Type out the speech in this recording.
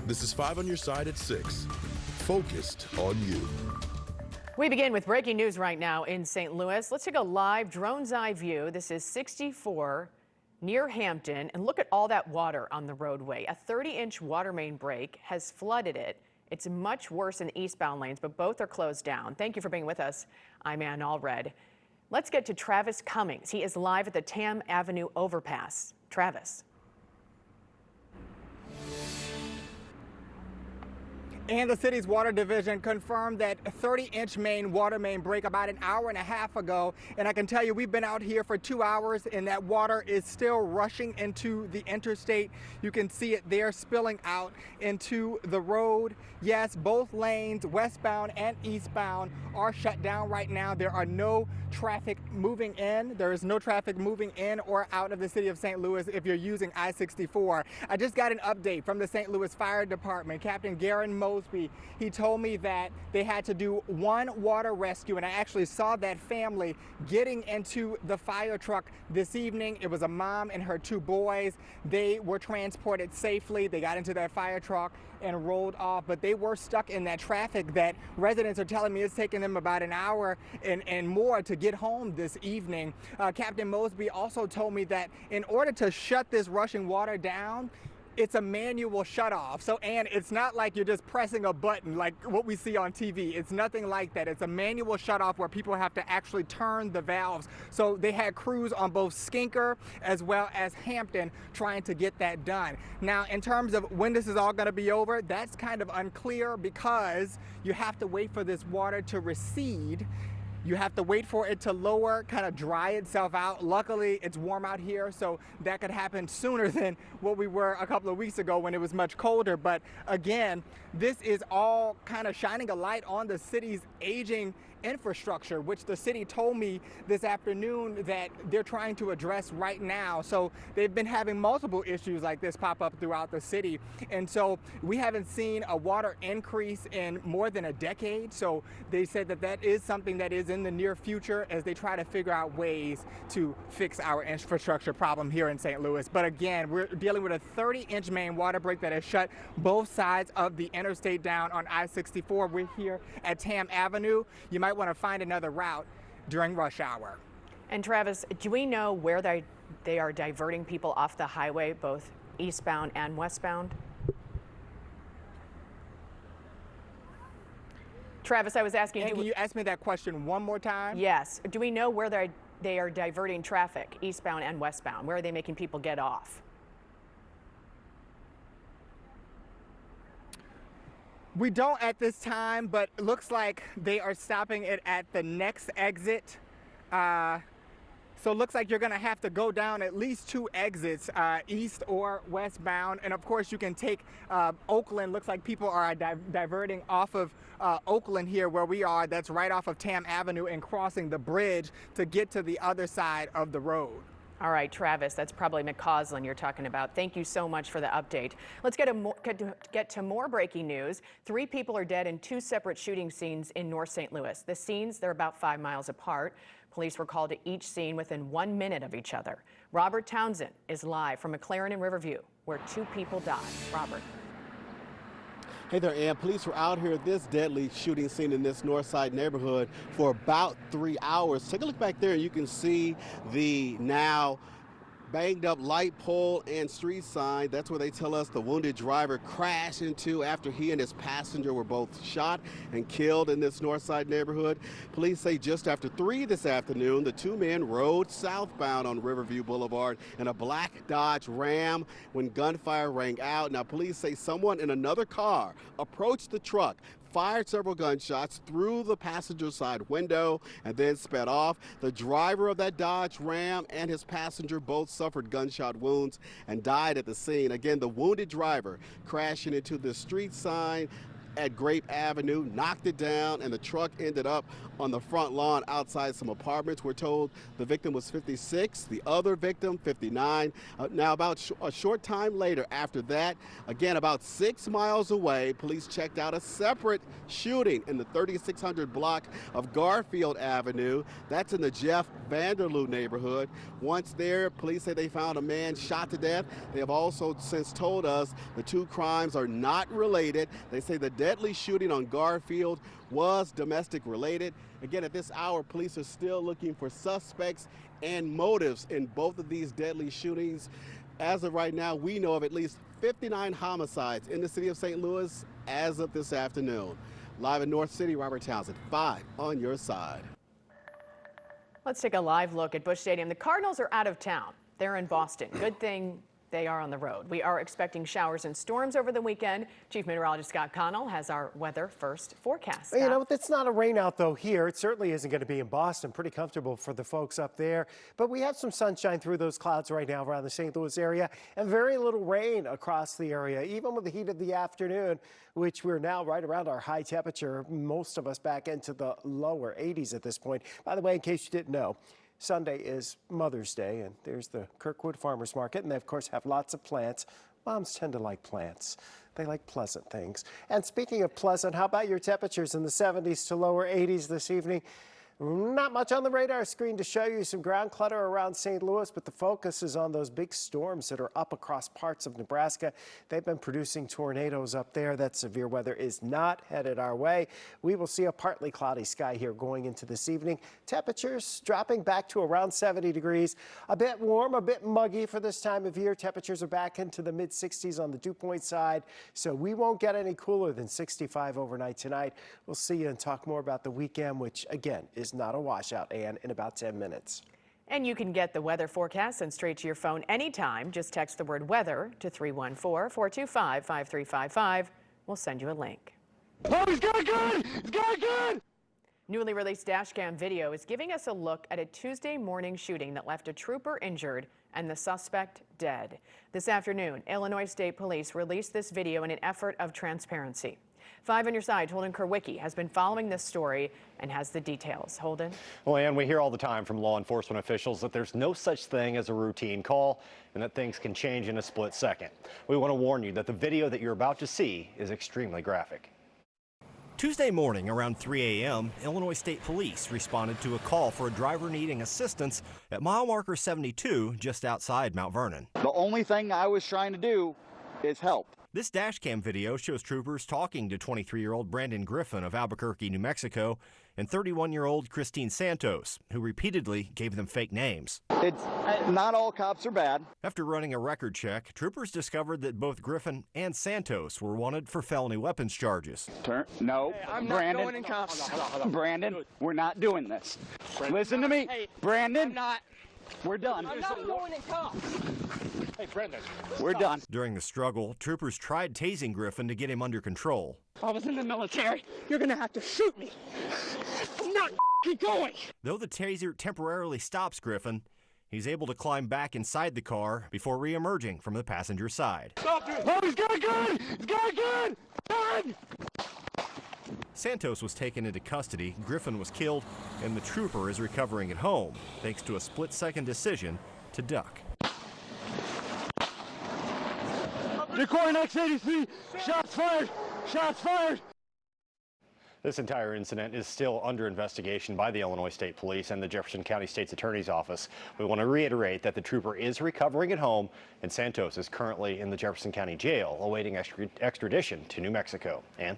This is 5 on your side at 6. Focused on you. We begin with breaking news right now in St. Louis. Let's take a live drone's eye view. This is 64 near Hampton, and look at all that water on the roadway. A 30-inch water main break has flooded it. It's much worse in the eastbound lanes, but both are closed down. Thank you for being with us. I'm Ann Allred. Let's get to Travis Cummings. He is live at the Tam Avenue overpass. Travis. And the city's water division confirmed that a 30-inch water main break about an hour and a half ago. And I can tell you, we've been out here for 2 hours and that water is still rushing into the interstate. You can see it there spilling out into the road. Yes, both lanes, westbound and eastbound, are shut down right now. There are no traffic moving in. There is no traffic moving in or out of the city of St. Louis if you're using I-64. I just got an update from the St. Louis Fire Department. Captain Garen Mosby, he told me that they had to do one water rescue, and I actually saw that family getting into the fire truck this evening. It was a mom and her 2 boys. They were transported safely. They got into that fire truck and rolled off, but they were stuck in that traffic that residents are telling me it's taking them about an hour and more to get home this evening. Captain Mosby also told me that in order to shut this rushing water down, it's a manual shutoff. So, and it's not like you're just pressing a button like what we see on TV. It's nothing like that. It's a manual shutoff where people have to actually turn the valves. So they had crews on both Skinker as well as Hampton trying to get that done. Now, in terms of when this is all going to be over, that's kind of unclear because you have to wait for this water to recede. You have to wait for it to lower, kind of dry itself out. Luckily, it's warm out here, so that could happen sooner than what we were a couple of weeks ago when it was much colder. But again, this is all kind of shining a light on the city's aging infrastructure, which the city told me this afternoon that they're trying to address right now. So they've been having multiple issues like this pop up throughout the city. And so we haven't seen a water increase in more than a decade. So they said that that is something that is in the near future as they try to figure out ways to fix our infrastructure problem here in St. Louis. But again, we're dealing with a 30-inch main water break that has shut both sides of the interstate down on I-64. We're here at Tam Avenue. You might want to find another route during rush hour. And Travis, do we know where they are diverting people off the highway, both eastbound and westbound? Travis, I was asking you. Can you ask me that question one more time? Yes. Do we know where they are diverting traffic, eastbound and westbound? Where are they making people get off? We don't at this time, but it looks like they are stopping it at the next exit. So it looks like you're going to have to go down at least 2 exits, east or westbound. And of course, you can take Oakland. Looks like people are diverting off of Oakland here where we are. That's right off of Tam Avenue and crossing the bridge to get to the other side of the road. All right, Travis, that's probably McCausland you're talking about. Thank you so much for the update. Let's get to more breaking news. 3 people are dead in 2 separate shooting scenes in North St. Louis. The scenes, they're about 5 miles apart. Police were called to each scene within 1 minute of each other. Robert Townsend is live from McLaren and Riverview, where 2 people died. Robert. Hey there, Ann. Police were out here at this deadly shooting scene in this North Side neighborhood for about 3 hours. Take a look back there and you can see the now banged up light pole and street sign. That's where they tell us the wounded driver crashed into after he and his passenger were both shot and killed in this North Side neighborhood. Police say just after 3 this afternoon, the 2 men rode southbound on Riverview Boulevard in a black Dodge Ram when gunfire rang out. Now, police say someone in another car approached the truck, fired several gunshots through the passenger side window and then sped off. The driver of that Dodge Ram and his passenger both suffered gunshot wounds and died at the scene. Again, the wounded driver crashing into the street sign at Grape Avenue, knocked it down, and the truck ended up on the front lawn outside some apartments. We're told the victim was 56, the other victim 59. Now, about a short time later after that, again about 6 miles away, police checked out a separate shooting in the 3600 block of Garfield Avenue. That's in the Jeff Vanderloo neighborhood. Once there, police say they found a man shot to death. They have also since told us the two crimes are not related. They say the deadly shooting on Garfield was domestic related. Again, at this hour, police are still looking for suspects and motives in both of these deadly shootings. As of right now, we know of at least 59 homicides in the city of St. Louis as of this afternoon. Live in North City, Robert Townsend, 5 on your side. Let's take a live look at Busch Stadium. The Cardinals are out of town. They're in Boston. Good thing they are on the road. We are expecting showers and storms over the weekend. Chief Meteorologist Scott Connell has our weather first forecast. Scott. You know, it's not a rain out though here. It certainly isn't going to be in Boston. Pretty comfortable for the folks up there. But we have some sunshine through those clouds right now around the St. Louis area and very little rain across the area, even with the heat of the afternoon, which we're now right around our high temperature. Most of us back into the lower 80s at this point. By the way, in case you didn't know, Sunday is Mother's Day, and there's the Kirkwood Farmers Market, and they, of course, have lots of plants. Moms tend to like plants. They like pleasant things. And speaking of pleasant, how about your temperatures in the 70s to lower 80s this evening? Not much on the radar screen to show you some ground clutter around St. Louis, but the focus is on those big storms that are up across parts of Nebraska. They've been producing tornadoes up there. That severe weather is not headed our way. We will see a partly cloudy sky here going into this evening. Temperatures dropping back to around 70 degrees. A bit warm, a bit muggy for this time of year. Temperatures are back into the mid-60s on the dew point side, so we won't get any cooler than 65 overnight tonight. We'll see you and talk more about the weekend, which, again, is not a washout, Ann, in about 10 minutes. And you can get the weather forecast sent straight to your phone anytime. Just text the word weather to 314-425-5355. We'll send you a link. Oh, he's got a gun! He's got a gun! Newly released dashcam video is giving us a look at a Tuesday morning shooting that left a trooper injured and the suspect dead. This afternoon, Illinois State Police released this video in an effort of transparency. 5 on your side, Holden Kurwicki has been following this story and has the details. Holden? Well, Ann, we hear all the time from law enforcement officials that there's no such thing as a routine call and that things can change in a split second. We want to warn you that the video that you're about to see is extremely graphic. Tuesday morning around 3 a.m., Illinois State Police responded to a call for a driver needing assistance at mile marker 72 just outside Mount Vernon. The only thing I was trying to do is help. This dashcam video shows troopers talking to 23-year-old Brandon Griffin of Albuquerque, New Mexico, and 31-year-old Christine Santos, who repeatedly gave them fake names. Not all cops are bad. After running a record check, troopers discovered that both Griffin and Santos were wanted for felony weapons charges. No, Hey, I'm Brandon. not going in cops. Brandon, we're not doing this. Listen to me. Hey, Brandon, I'm not. we're done. I'm not going in cops. Hey, Brendan. We're done. During the struggle, troopers tried tasing Griffin to get him under control. I was in the military. You're gonna have to shoot me. I'm not going. Though the taser temporarily stops Griffin, he's able to climb back inside the car before re-emerging from the passenger side. Stop it. Oh, he's got a gun! He's got a gun! Gun! Santos was taken into custody, Griffin was killed, and the trooper is recovering at home, thanks to a split-second decision to duck. Decoy next 83. Shots fired. Shots fired. This entire incident is still under investigation by the Illinois State Police and the Jefferson County State's Attorney's Office. We want to reiterate that the trooper is recovering at home, and Santos is currently in the Jefferson County Jail awaiting extradition to New Mexico. Ann?